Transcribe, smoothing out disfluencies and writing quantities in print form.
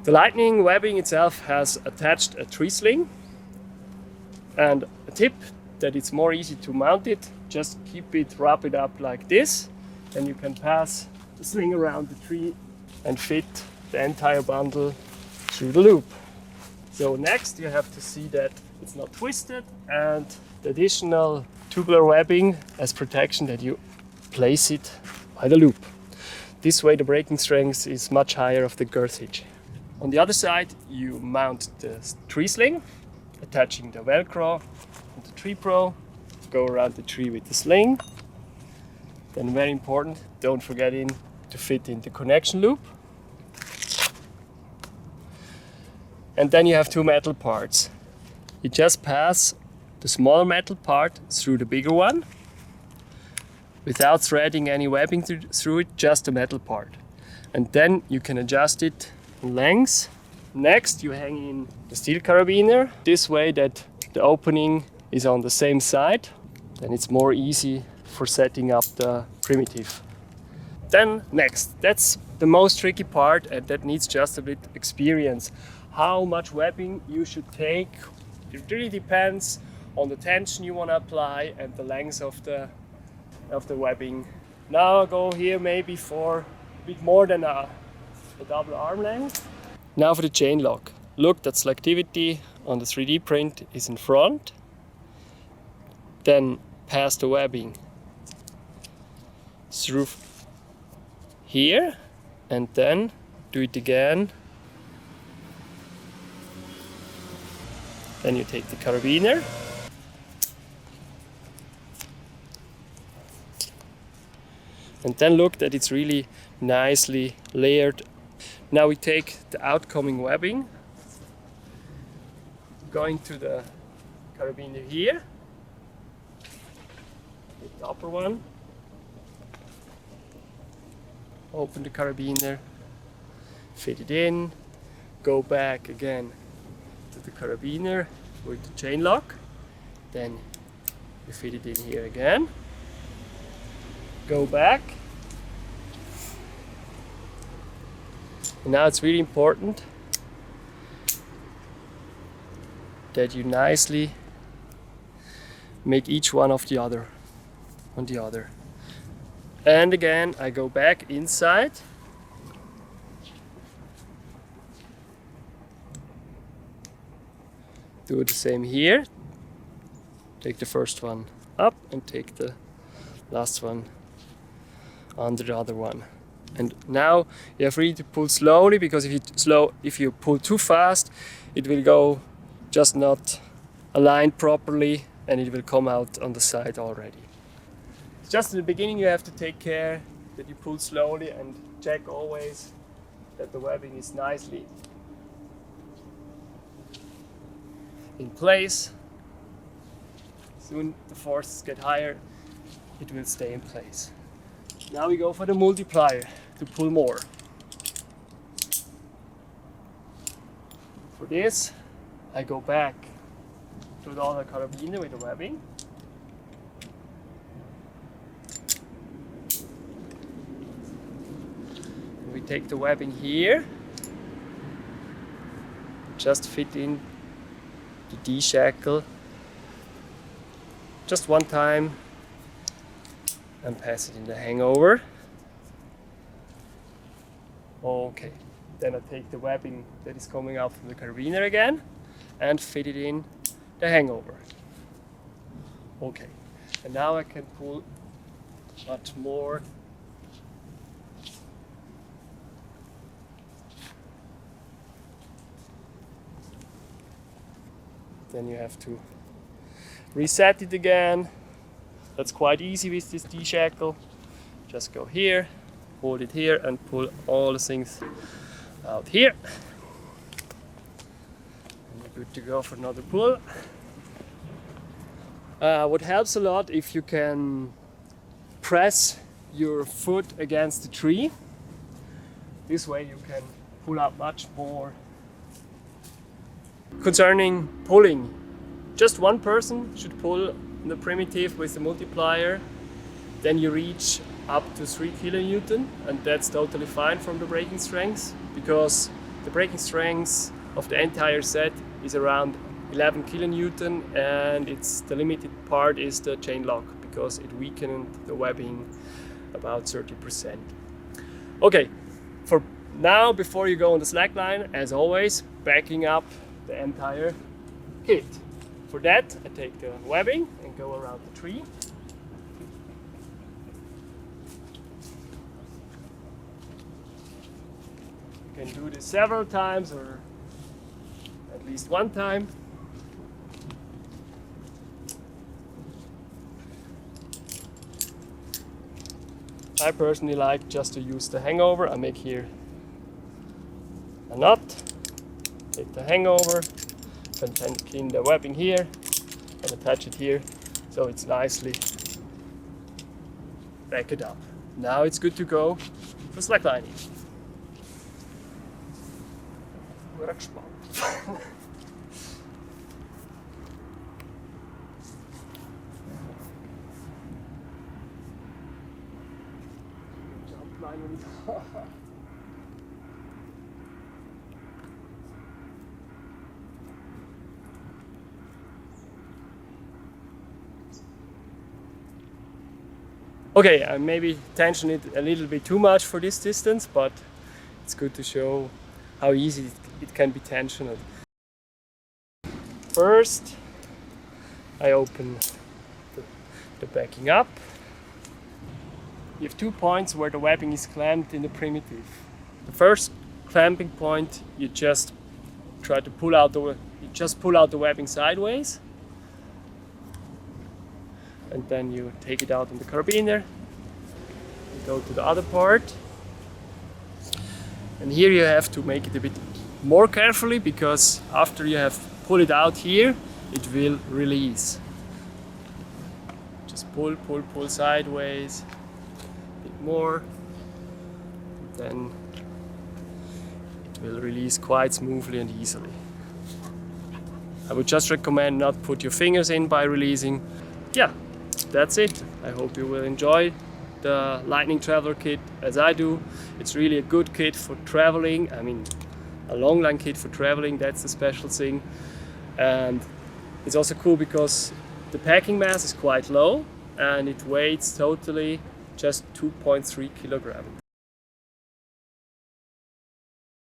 The lightning webbing itself has attached a tree sling, and a tip that it's more easy to mount it, just wrap it up like this, and you can pass the sling around the tree and fit the entire bundle through the loop. So next you have to see that it's not twisted, and the additional tubular webbing as protection, that you place it by the loop. This way the breaking strength is much higher of the girthage. On the other side you mount the tree sling, attaching the Velcro and the tree pro, go around the tree with the sling. Then very important, don't forget to fit in the connection loop. And then you have two metal parts. You just pass the smaller metal part through the bigger one without threading any webbing through it, just the metal part. And then you can adjust it in length. Next you hang in the steel carabiner, this way that the opening is on the same side. Then it's more easy for setting up the primitive. Then next, that's the most tricky part, and that needs just a bit experience. How much webbing you should take, it really depends on the tension you want to apply and the length of the webbing. Now I go here maybe for a bit more than a double arm length. Now for the chain lock. Look, that selectivity on the 3D print is in front. Then pass the webbing through here, and then do it again. Then you take the carabiner and then look that it's really nicely layered. Now we take the outcoming webbing, going to the carabiner here, take the upper one, open the carabiner, fit it in, go back again to the carabiner with the chain lock, then you fit it in here again, go back. And now it's really important that you nicely make each one of the other on the other. And again I go back inside, do the same here, take the first one up and take the last one under the other one. And now you have really to pull slowly, because if you pull too fast, it will go just not aligned properly and it will come out on the side already. Just in the beginning you have to take care that you pull slowly and check always that the webbing is nicely in place. Soon the forces get higher, it will stay in place. Now we go for the multiplier to pull more. For this, I go back to the other carabiner with the webbing. And we take the webbing here, just fit in the D-shackle just one time, and pass it in the hangover. Okay, then I take the webbing that is coming out from the carabiner again and fit it in the hangover. Okay, and now I can pull much more. Then you have to reset it again. That's quite easy with this D-shackle. Just go here, hold it here and pull all the things out here. And you're good to go for another pull. What helps a lot if you can press your foot against the tree. This way you can pull out much more. Concerning pulling, just one person should pull the primitive with the multiplier, then you reach up to 3 kN, and that's totally fine from the braking strength, because The breaking strength of the entire set is around 11 kilonewton, and the limited part is the chain lock because it weakened the webbing about 30%. Okay, for now, before you go on the slackline, as always, backing up the entire kit. For that, I take the webbing and go around the tree. You can do this several times or at least one time. I personally like just to use the hangover. I make here a knot, take the hangover, and then clean the webbing here and attach it here so it's nicely backed up. Now it's good to go for slacklining. Okay, I maybe tension it a little bit too much for this distance, but it's good to show how easy it can be tensioned. First, I open the backing up. You have 2 points where the webbing is clamped in the primitive. The first clamping point, you just try to pull out the webbing sideways, and then you take it out in the carabiner. You go to the other part, and here you have to make it a bit more carefully because after you have pulled it out here, it will release. Just pull sideways, a bit more, then it will release quite smoothly and easily. I would just recommend not put your fingers in by releasing. Yeah, that's it. I hope you will enjoy the Lightning Traveler kit as I do. It's really a good kit for traveling. I mean, a long line kit for traveling, that's the special thing. And it's also cool because the packing mass is quite low and it weighs totally just 2.3 kilograms.